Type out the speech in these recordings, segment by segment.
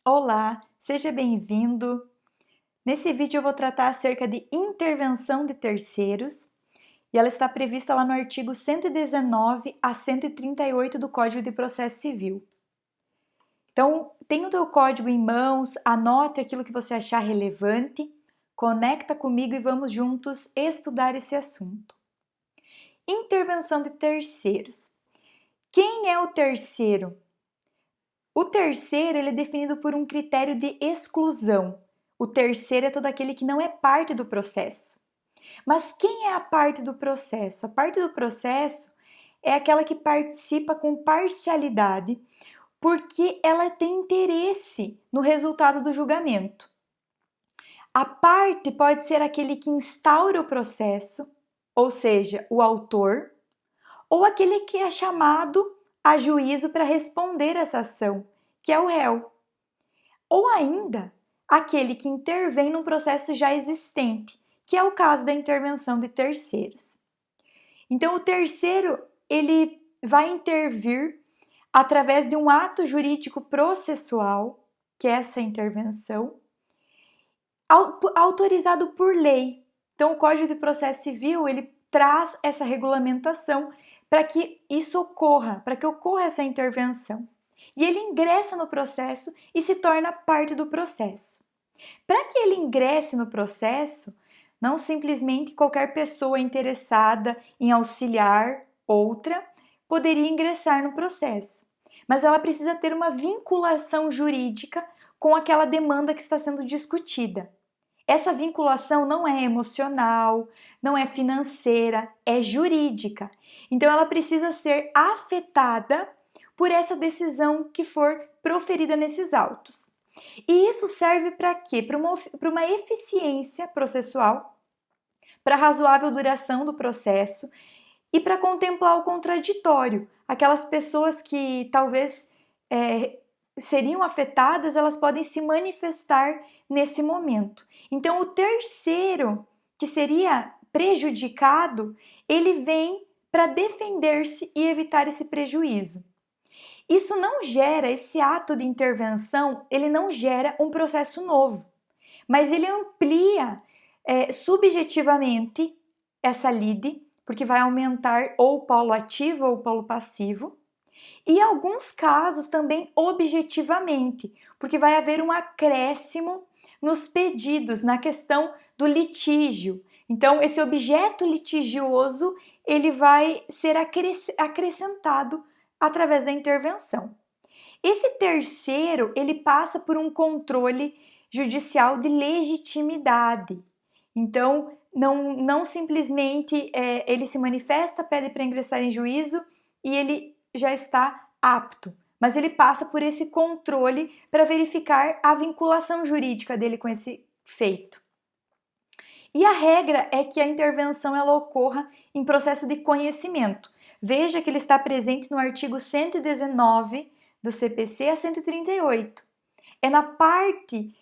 Olá, seja bem-vindo. Nesse vídeo eu vou tratar acerca de intervenção de terceiros e ela está prevista lá no artigo 119 a 138 do Código de Processo Civil. Então, tenha o teu código em mãos, anote aquilo que você achar relevante, conecta comigo e vamos juntos estudar esse assunto. Intervenção de terceiros. Quem é o terceiro? O terceiro ele é definido por um critério de exclusão. O terceiro é todo aquele que não é parte do processo. Mas quem é a parte do processo? A parte do processo é aquela que participa com parcialidade, porque ela tem interesse no resultado do julgamento. A parte pode ser aquele que instaura o processo, ou seja, o autor, ou aquele que é chamado a juízo para responder essa ação, que é o réu. Ou ainda, aquele que intervém num processo já existente, que é o caso da intervenção de terceiros. Então, o terceiro, ele vai intervir através de um ato jurídico processual, que é essa intervenção, autorizado por lei. Então, o Código de Processo Civil, ele traz essa regulamentação para que isso ocorra, para que ocorra essa intervenção. E ele ingressa no processo e se torna parte do processo. Para que ele ingresse no processo, não simplesmente qualquer pessoa interessada em auxiliar outra poderia ingressar no processo, mas ela precisa ter uma vinculação jurídica com aquela demanda que está sendo discutida. Essa vinculação não é emocional, não é financeira, é jurídica. Então ela precisa ser afetada por essa decisão que for proferida nesses autos. E isso serve para quê? Para uma eficiência processual, para razoável duração do processo e para contemplar o contraditório. Aquelas pessoas que talvez seriam afetadas, elas podem se manifestar nesse momento. Então, o terceiro, que seria prejudicado, ele vem para defender-se e evitar esse prejuízo. Isso não gera, esse ato de intervenção, ele não gera um processo novo, mas ele amplia subjetivamente essa lide, porque vai aumentar ou o polo ativo ou o polo passivo, e em alguns casos também objetivamente, porque vai haver um acréscimo nos pedidos, na questão do litígio. Então, esse objeto litigioso, ele vai ser acrescentado através da intervenção. Esse terceiro, ele passa por um controle judicial de legitimidade. Então, não simplesmente ele se manifesta, pede para ingressar em juízo e ele já está apto, mas ele passa por esse controle para verificar a vinculação jurídica dele com esse feito. E a regra é que a intervenção ela ocorra em processo de conhecimento. Veja que ele está presente no artigo 119 do CPC a 138. É na parte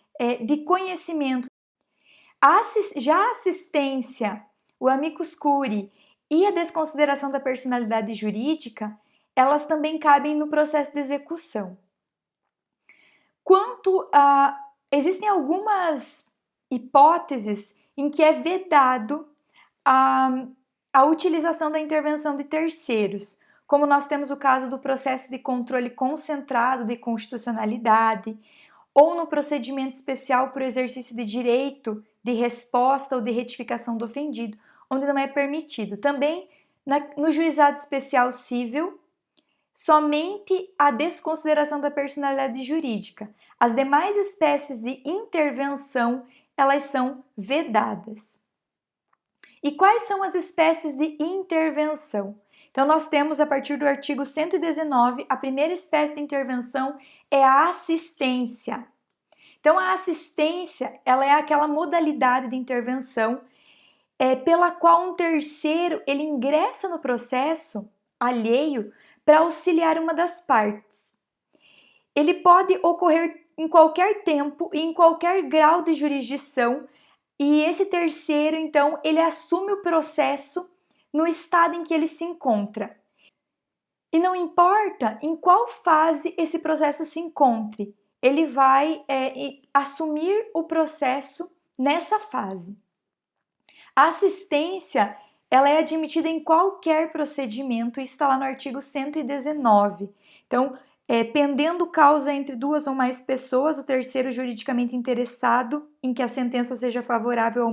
de conhecimento. Já a assistência, o amicus curiae e a desconsideração da personalidade jurídica, elas também cabem no processo de execução. Existem algumas hipóteses em que é vedado a utilização da intervenção de terceiros, como nós temos o caso do processo de controle concentrado de constitucionalidade, ou no procedimento especial por exercício de direito de resposta ou de retificação do ofendido, onde não é permitido. Também no juizado especial civil, somente a desconsideração da personalidade jurídica. As demais espécies de intervenção, elas são vedadas. E quais são as espécies de intervenção? Então, nós temos, a partir do artigo 119, a primeira espécie de intervenção é a assistência. Então, a assistência, ela é aquela modalidade de intervenção pela qual um terceiro, ele ingressa no processo alheio para auxiliar uma das partes. Ele pode ocorrer em qualquer tempo e em qualquer grau de jurisdição, e esse terceiro, então, ele assume o processo no estado em que ele se encontra. E não importa em qual fase esse processo se encontre, ele vai assumir o processo nessa fase. A assistência, ela é admitida em qualquer procedimento, isso está lá no artigo 119. Então, pendendo causa entre duas ou mais pessoas, o terceiro juridicamente interessado em que a sentença seja favorável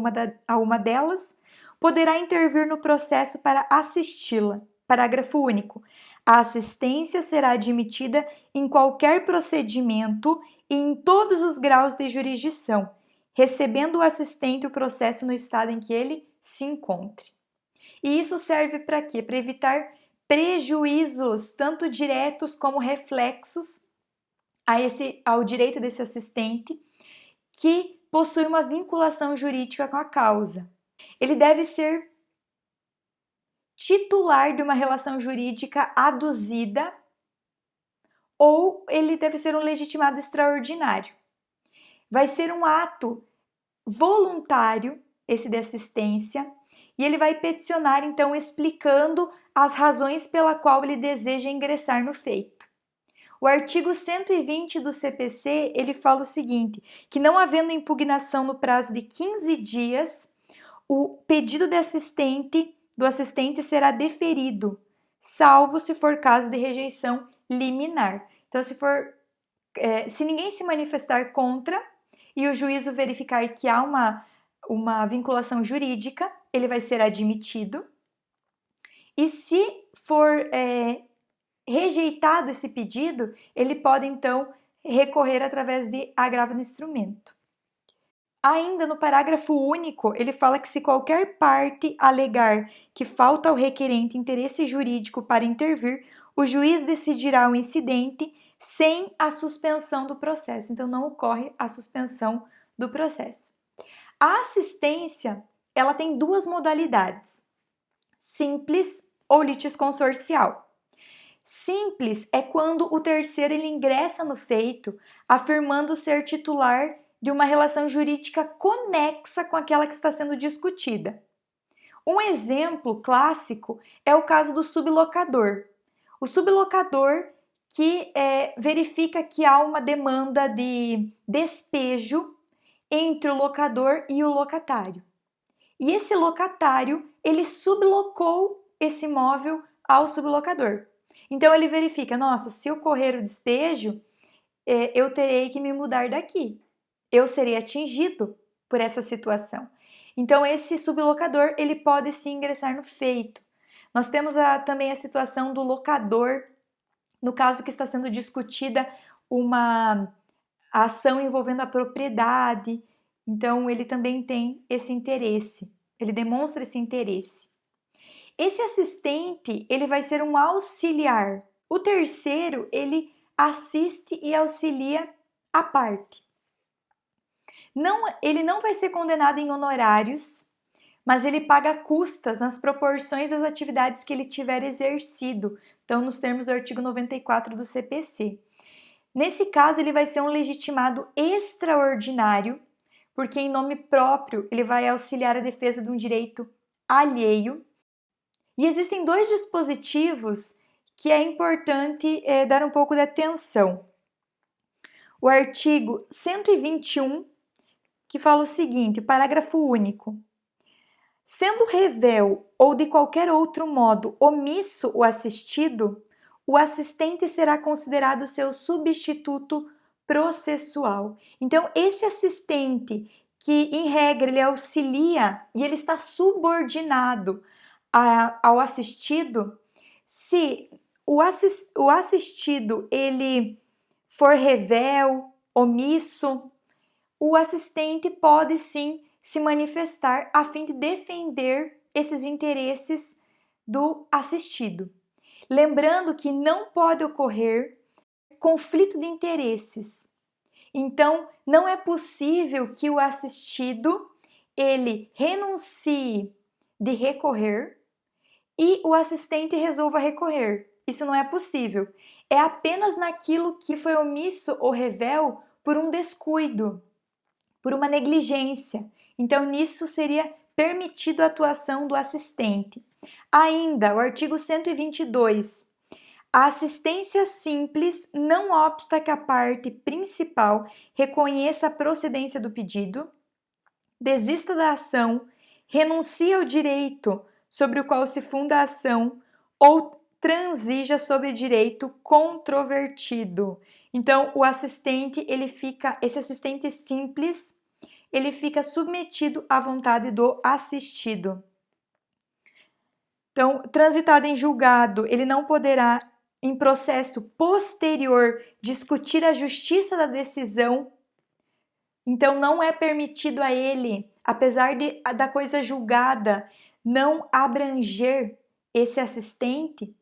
a uma delas, poderá intervir no processo para assisti-la. Parágrafo único. A assistência será admitida em qualquer procedimento e em todos os graus de jurisdição, recebendo o assistente o processo no estado em que ele se encontre. E isso serve para quê? Para evitar prejuízos, tanto diretos como reflexos, ao direito desse assistente, que possui uma vinculação jurídica com a causa. Ele deve ser titular de uma relação jurídica aduzida ou ele deve ser um legitimado extraordinário. Vai ser um ato voluntário, esse de assistência, e ele vai peticionar, então, explicando as razões pela qual ele deseja ingressar no feito. O artigo 120 do CPC, ele fala o seguinte, que não havendo impugnação no prazo de 15 dias, o pedido do assistente será deferido, salvo se for caso de rejeição liminar. Então, se ninguém se manifestar contra e o juízo verificar que há uma vinculação jurídica, ele vai ser admitido. E se for rejeitado esse pedido, ele pode, então, recorrer através de agravo no instrumento. Ainda no parágrafo único, ele fala que se qualquer parte alegar que falta ao requerente interesse jurídico para intervir, o juiz decidirá o incidente sem a suspensão do processo. Então, não ocorre a suspensão do processo. A assistência, ela tem duas modalidades, simples ou litisconsorcial. Simples é quando o terceiro ele ingressa no feito, afirmando ser titular de uma relação jurídica conexa com aquela que está sendo discutida. Um exemplo clássico é o caso do sublocador. O sublocador que verifica que há uma demanda de despejo entre o locador e o locatário. E esse locatário, ele sublocou esse imóvel ao sublocador. Então ele verifica, nossa, se ocorrer o despejo, eu terei que me mudar daqui. Eu serei atingido por essa situação. Então, esse sublocador, ele pode sim ingressar no feito. Nós temos também a situação do locador, no caso que está sendo discutida uma ação envolvendo a propriedade. Então, ele também tem esse interesse, ele demonstra esse interesse. Esse assistente, ele vai ser um auxiliar. O terceiro, ele assiste e auxilia a parte. Ele não vai ser condenado em honorários, mas ele paga custas nas proporções das atividades que ele tiver exercido. Então, nos termos do artigo 94 do CPC. Nesse caso, ele vai ser um legitimado extraordinário, porque em nome próprio ele vai auxiliar a defesa de um direito alheio. E existem dois dispositivos que é importante dar um pouco de atenção. O artigo 121, que fala o seguinte, parágrafo único. Sendo revel ou de qualquer outro modo omisso o assistido, o assistente será considerado seu substituto processual. Então, esse assistente que, em regra, ele auxilia e ele está subordinado ao assistido, se o assistido ele for revel, omisso, o assistente pode sim se manifestar a fim de defender esses interesses do assistido. Lembrando que não pode ocorrer conflito de interesses. Então, não é possível que o assistido ele renuncie de recorrer e o assistente resolva recorrer. Isso não é possível. É apenas naquilo que foi omisso ou revel por um descuido, por uma negligência. Então, nisso seria permitido a atuação do assistente. Ainda, o artigo 122. A assistência simples não obsta que a parte principal reconheça a procedência do pedido, desista da ação, renuncie ao direito sobre o qual se funda a ação ou transija sobre direito controvertido. Então, esse assistente simples, ele fica submetido à vontade do assistido. Então, transitado em julgado, ele não poderá, em processo posterior, discutir a justiça da decisão. Então, não é permitido a ele, apesar da coisa julgada não abranger esse assistente,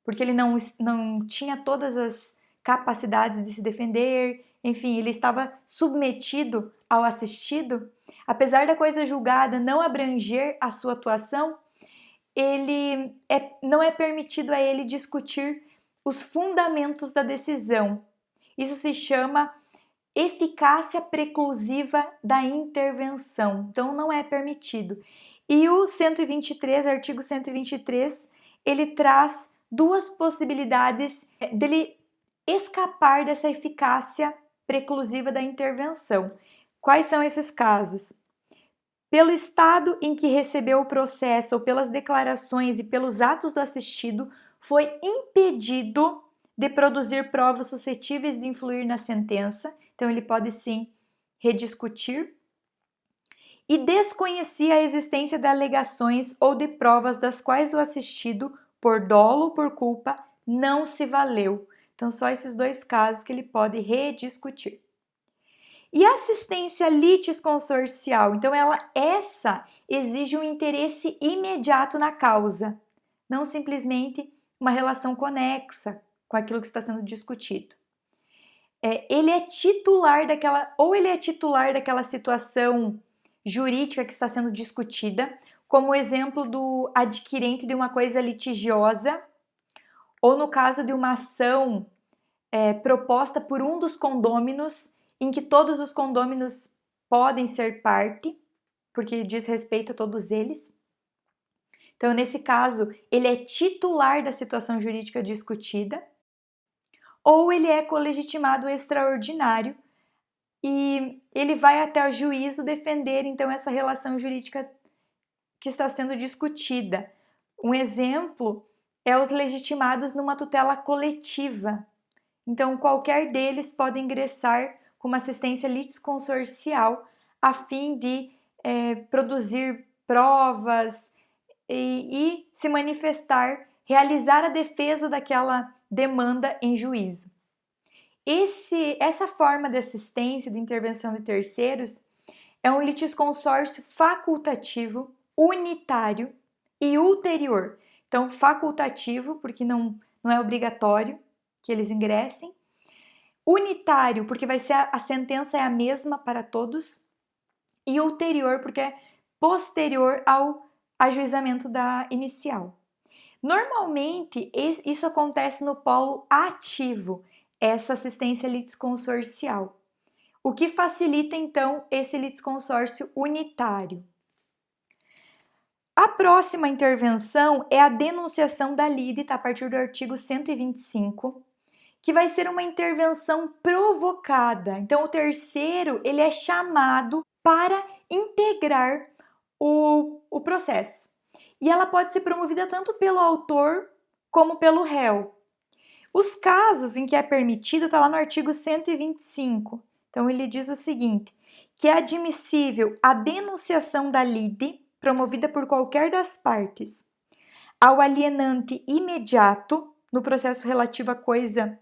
porque ele não tinha todas as capacidades de se defender, enfim, ele estava submetido ao assistido, apesar da coisa julgada não abranger a sua atuação, não é permitido a ele discutir os fundamentos da decisão. Isso se chama eficácia preclusiva da intervenção. Então, não é permitido. E o 123, artigo 123, ele traz duas possibilidades dele escapar dessa eficácia preclusiva da intervenção. Quais são esses casos? Pelo estado em que recebeu o processo ou pelas declarações e pelos atos do assistido, foi impedido de produzir provas suscetíveis de influir na sentença, então ele pode sim rediscutir, e desconhecia a existência de alegações ou de provas das quais o assistido, por dolo ou por culpa, não se valeu. Então, só esses dois casos que ele pode rediscutir. E a assistência litisconsorcial, então essa exige um interesse imediato na causa, não simplesmente uma relação conexa com aquilo que está sendo discutido. Ele é titular daquela situação jurídica que está sendo discutida, como o exemplo do adquirente de uma coisa litigiosa, ou no caso de uma ação proposta por um dos condôminos, em que todos os condôminos podem ser parte, porque diz respeito a todos eles. Então, nesse caso, ele é titular da situação jurídica discutida, ou ele é colegitimado extraordinário e ele vai até o juízo defender, então, essa relação jurídica que está sendo discutida. Um exemplo é os legitimados numa tutela coletiva. Então, qualquer deles pode ingressar com uma assistência litisconsorcial a fim de produzir provas e se manifestar, realizar a defesa daquela demanda em juízo. Essa forma de assistência, de intervenção de terceiros, é um litisconsórcio facultativo, unitário e ulterior. Então, facultativo, porque não é obrigatório que eles ingressem. Unitário, porque a sentença é a mesma para todos. E ulterior, porque é posterior ao ajuizamento da inicial. Normalmente, isso acontece no polo ativo, essa assistência litisconsorcial, o que facilita, então, esse litisconsórcio unitário. A próxima intervenção é a denunciação da lide, a partir do artigo 125, que vai ser uma intervenção provocada. Então, o terceiro, ele é chamado para integrar o processo. E ela pode ser promovida tanto pelo autor como pelo réu. Os casos em que é permitido está lá no artigo 125. Então, ele diz o seguinte, que é admissível a denunciação da lide, promovida por qualquer das partes, ao alienante imediato, no processo relativo à coisa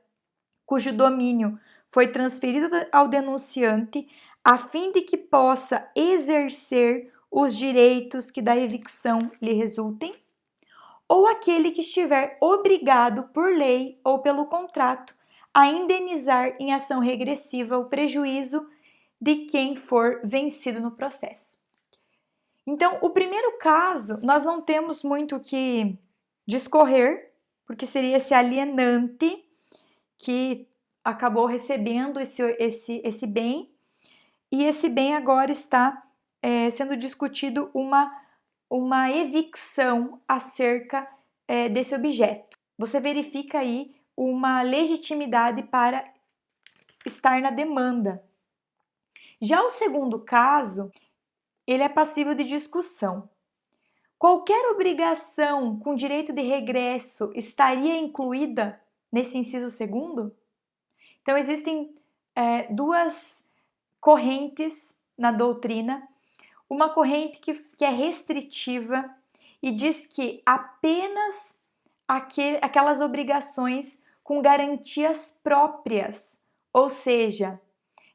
cujo domínio foi transferido ao denunciante, a fim de que possa exercer os direitos que da evicção lhe resultem, ou aquele que estiver obrigado por lei ou pelo contrato a indenizar em ação regressiva o prejuízo de quem for vencido no processo. Então, o primeiro caso, nós não temos muito o que discorrer, porque seria esse alienante que acabou recebendo esse bem, e esse bem agora está sendo discutido uma evicção acerca desse objeto. você verifica aí uma legitimidade para estar na demanda. Já o segundo caso, ele é passível de discussão. Qualquer obrigação com direito de regresso estaria incluída nesse inciso segundo? Então, existem duas correntes na doutrina. Uma corrente que é restritiva e diz que apenas aquelas obrigações com garantias próprias, ou seja,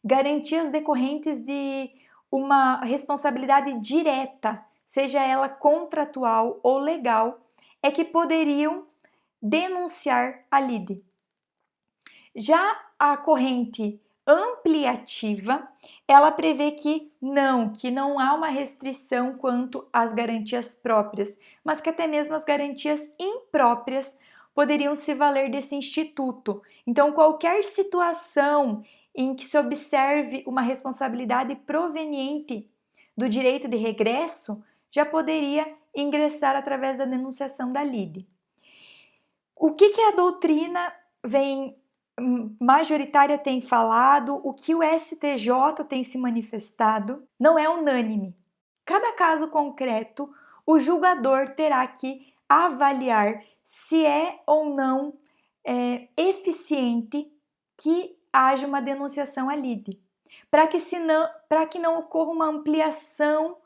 garantias decorrentes de uma responsabilidade direta, seja ela contratual ou legal, é que poderiam denunciar a lide. Já a corrente ampliativa, ela prevê que não há uma restrição quanto às garantias próprias, mas que até mesmo as garantias impróprias poderiam se valer desse instituto. Então, qualquer situação em que se observe uma responsabilidade proveniente do direito de regresso, já poderia ingressar através da denunciação da lide. O que a doutrina majoritária tem falado, o que o STJ tem se manifestado, não é unânime. Cada caso concreto, o julgador terá que avaliar se é ou não eficiente que haja uma denunciação à lide, para que não ocorra uma ampliação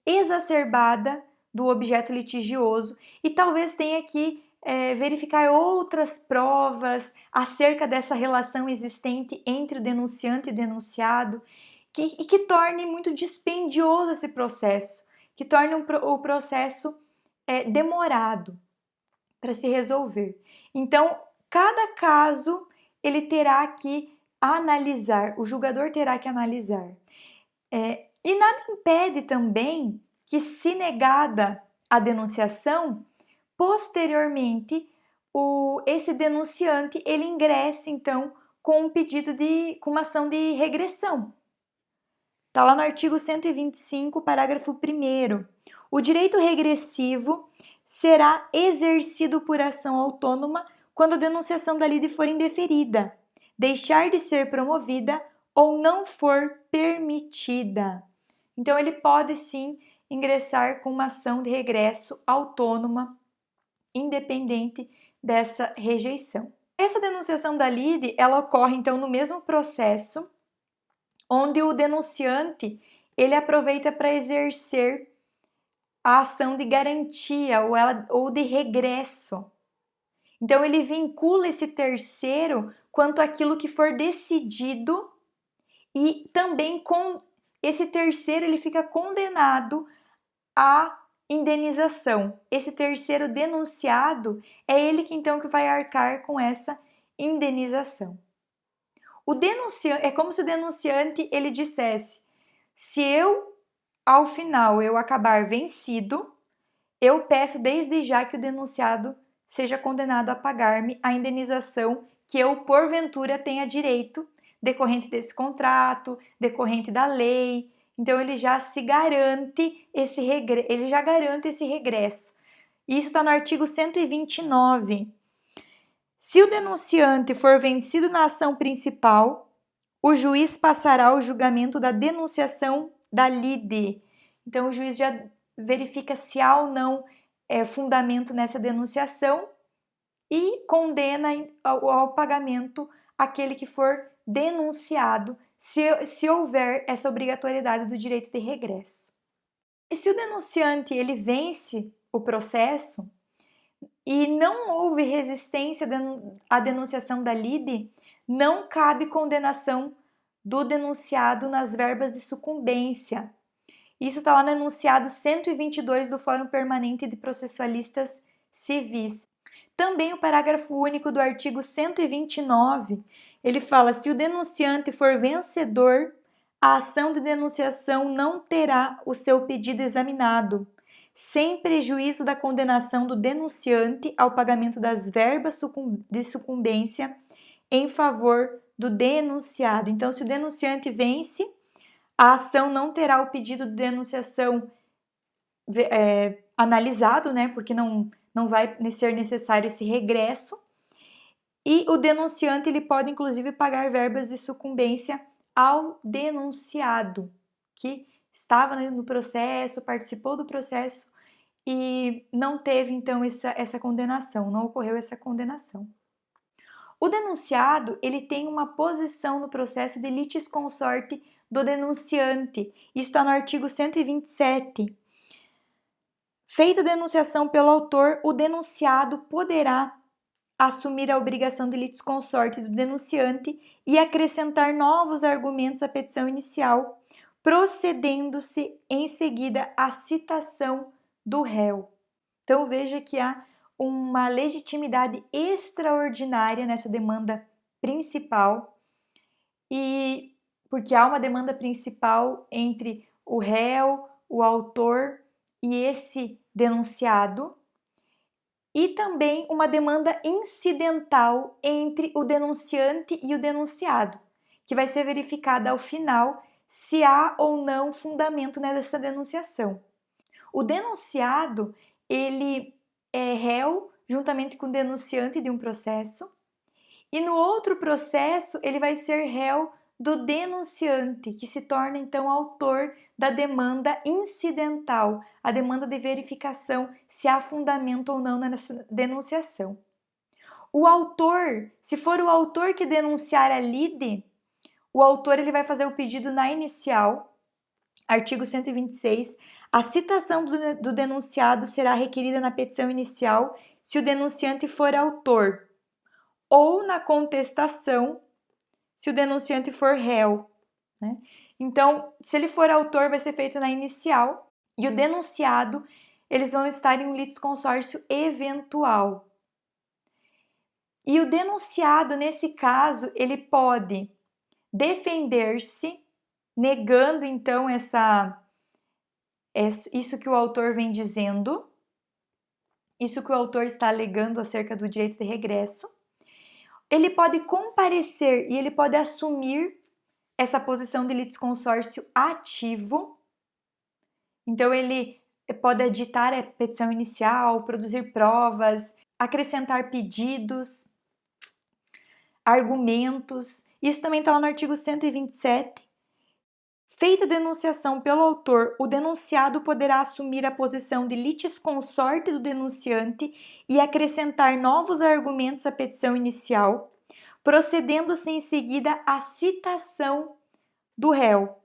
exacerbada do objeto litigioso e talvez tenha que verificar outras provas acerca dessa relação existente entre o denunciante e o denunciado, e que torne muito dispendioso esse processo, que torne o processo demorado para se resolver. Então, cada caso ele terá que analisar, o julgador terá que analisar. E nada impede também que, se negada a denunciação, posteriormente, esse denunciante ele ingresse, então, com um pedido com uma ação de regressão. Está lá no artigo 125, parágrafo 1º. O direito regressivo será exercido por ação autônoma quando a denunciação da lide for indeferida, deixar de ser promovida ou não for permitida. Então, ele pode sim ingressar com uma ação de regresso autônoma, independente dessa rejeição. Essa denunciação da lide, ela ocorre então no mesmo processo, onde o denunciante ele aproveita para exercer a ação de garantia ou de regresso. Então, ele vincula esse terceiro quanto àquilo que for decidido e também com esse terceiro ele fica condenado à indenização. Esse terceiro denunciado é ele que então que vai arcar com essa indenização. O denunciante é como se o denunciante ele dissesse: se ao final eu acabar vencido, eu peço desde já que o denunciado seja condenado a pagar-me a indenização que eu porventura tenha direito decorrente desse contrato, decorrente da lei. Então ele já se garante ele já garante esse regresso. Isso está no artigo 129. Se o denunciante for vencido na ação principal, o juiz passará ao julgamento da denunciação da lide. Então o juiz já verifica se há ou não fundamento nessa denunciação e condena ao pagamento aquele que for denunciado, se houver essa obrigatoriedade do direito de regresso. E se o denunciante ele vence o processo e não houve resistência à denunciação da lide, não cabe condenação do denunciado nas verbas de sucumbência. Isso está lá no enunciado 122 do Fórum Permanente de Processualistas Civis. Também o parágrafo único do artigo 129, ele fala: se o denunciante for vencedor, a ação de denunciação não terá o seu pedido examinado, sem prejuízo da condenação do denunciante ao pagamento das verbas de sucumbência em favor do denunciado. Então, se o denunciante vence, a ação não terá o pedido de denunciação analisado, né? Porque não não vai ser necessário esse regresso. E o denunciante ele pode inclusive pagar verbas de sucumbência ao denunciado, que estava no processo, participou do processo e não teve então essa condenação, não ocorreu essa condenação. O denunciado ele tem uma posição no processo de litisconsorte do denunciante. Isso está no artigo 127. Feita a denunciação pelo autor, o denunciado poderá assumir a obrigação de litisconsorte do denunciante e acrescentar novos argumentos à petição inicial, procedendo-se em seguida à citação do réu. Então veja que há uma legitimidade extraordinária nessa demanda principal, e porque há uma demanda principal entre o réu, o autor e esse denunciado, e também uma demanda incidental entre o denunciante e o denunciado, que vai ser verificada ao final se há ou não fundamento nessa denunciação. O denunciado, ele é réu juntamente com o denunciante de um processo, e no outro processo ele vai ser réu do denunciante, que se torna então autor da demanda incidental, a demanda de verificação se há fundamento ou não nessa denunciação. O autor, se for o autor que denunciar a lide, o autor ele vai fazer o pedido na inicial, artigo 126, a citação do denunciado será requerida na petição inicial se o denunciante for autor, ou na contestação, se o denunciante for réu, né? Então, se ele for autor, vai ser feito na inicial, e o denunciado, eles vão estar em um litisconsórcio eventual. E o denunciado, nesse caso, ele pode defender-se, negando, então, isso que o autor vem dizendo, isso que o autor está alegando acerca do direito de regresso. Ele pode comparecer e ele pode assumir essa posição de litisconsórcio ativo. Então, ele pode editar a petição inicial, produzir provas, acrescentar pedidos, argumentos. Isso também está lá no artigo 127. Feita a denunciação pelo autor, o denunciado poderá assumir a posição de litisconsorte do denunciante e acrescentar novos argumentos à petição inicial, procedendo-se em seguida à citação do réu.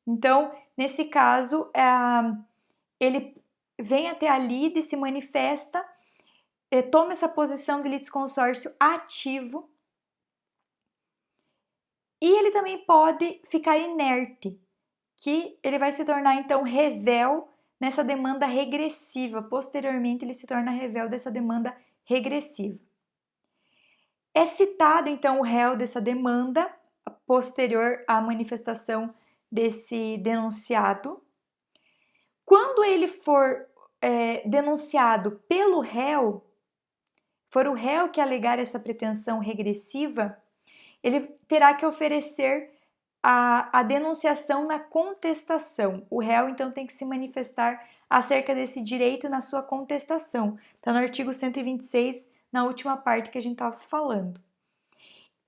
Então, nesse caso, ele vem até a lide, se manifesta, toma essa posição de litisconsórcio ativo, e ele também pode ficar inerte, que ele vai se tornar então revel nessa demanda regressiva. Posteriormente, ele se torna revel dessa demanda regressiva. É citado então o réu dessa demanda posterior à manifestação desse denunciado. Quando ele for denunciado pelo réu, for o réu que alegar essa pretensão regressiva, ele terá que oferecer a denunciação na contestação. O réu, então, tem que se manifestar acerca desse direito na sua contestação. Está no artigo 126, na última parte que a gente estava falando.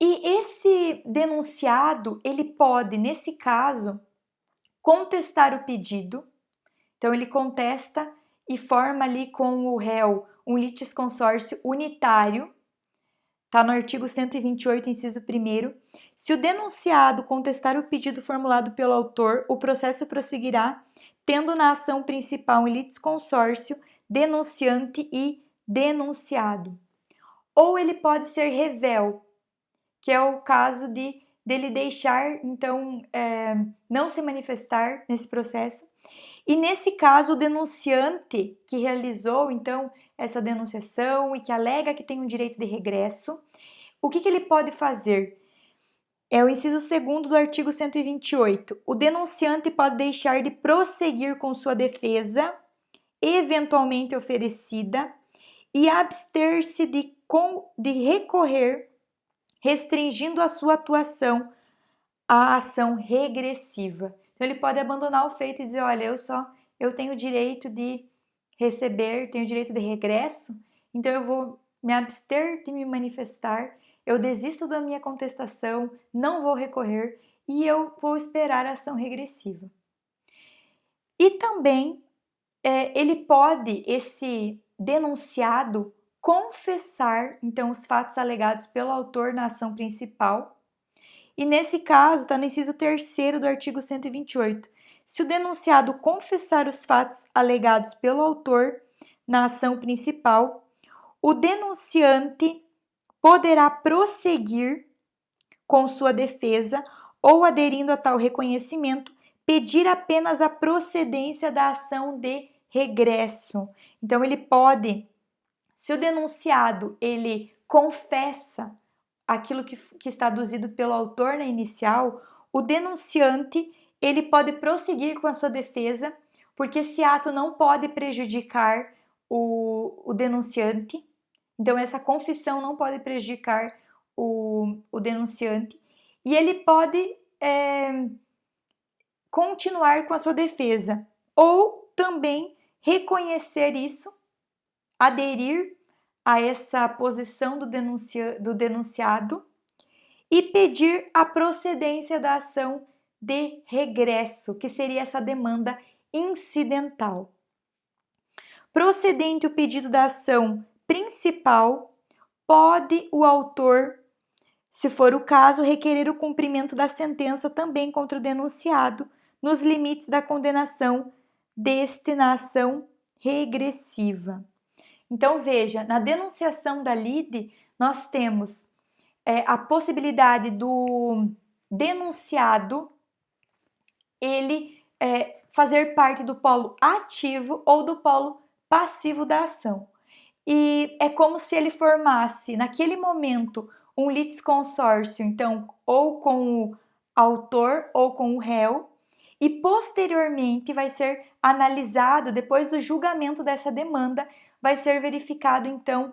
E esse denunciado, ele pode, nesse caso, contestar o pedido. Então, ele contesta e forma ali com o réu um litisconsórcio unitário. Está no artigo 128, inciso 1º. Se o denunciado contestar o pedido formulado pelo autor, o processo prosseguirá, tendo na ação principal um litisconsórcio, denunciante e denunciado. Ou ele pode ser revel, que é o caso dele deixar, então, não se manifestar nesse processo. E nesse caso, o denunciante que realizou, então, essa denunciação e que alega que tem um direito de regresso, o que ele pode fazer? É o inciso 2º do artigo 128. O denunciante pode deixar de prosseguir com sua defesa, eventualmente oferecida, e abster-se de recorrer, restringindo a sua atuação à ação regressiva. Então, ele pode abandonar o feito e dizer, olha, eu tenho o direito de receber, tenho direito de regresso, então eu vou me abster de me manifestar, eu desisto da minha contestação, não vou recorrer e eu vou esperar a ação regressiva. E também ele pode, esse denunciado, confessar então os fatos alegados pelo autor na ação principal. E nesse caso, está no inciso 3º do artigo 128. Se o denunciado confessar os fatos alegados pelo autor na ação principal, o denunciante poderá prosseguir com sua defesa ou, aderindo a tal reconhecimento, pedir apenas a procedência da ação de regresso. Então, ele pode, se o denunciado ele confessa aquilo que está aduzido pelo autor na inicial, o denunciante ele pode prosseguir com a sua defesa, porque esse ato não pode prejudicar o denunciante. Então, essa confissão não pode prejudicar o denunciante. E ele pode continuar com a sua defesa, ou também reconhecer isso, aderir a essa posição do denunciado e pedir a procedência da ação de regresso, que seria essa demanda incidental. Procedente o pedido da ação principal, pode o autor, se for o caso, requerer o cumprimento da sentença também contra o denunciado, nos limites da condenação deste na ação regressiva. Então, veja, na denunciação da lide, nós temos a possibilidade do denunciado ele fazer parte do polo ativo ou do polo passivo da ação. E é como se ele formasse, naquele momento, um litisconsórcio, então, ou com o autor ou com o réu, e posteriormente vai ser analisado, depois do julgamento dessa demanda, vai ser verificado, então,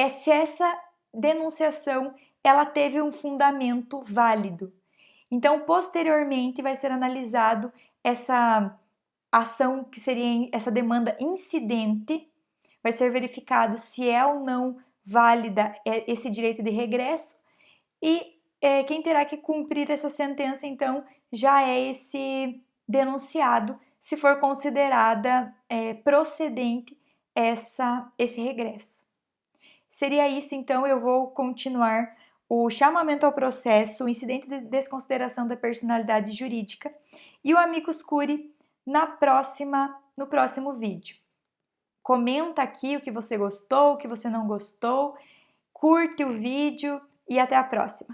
se essa denunciação ela teve um fundamento válido. Então, posteriormente, vai ser analisado essa ação, que seria essa demanda incidente, vai ser verificado se é ou não válida esse direito de regresso, e quem terá que cumprir essa sentença, então, já é esse denunciado, se for considerada procedente esse regresso. Seria isso, então, eu vou continuar o chamamento ao processo, o incidente de desconsideração da personalidade jurídica e o amicus curiae no próximo vídeo. Comenta aqui o que você gostou, o que você não gostou, curte o vídeo e até a próxima!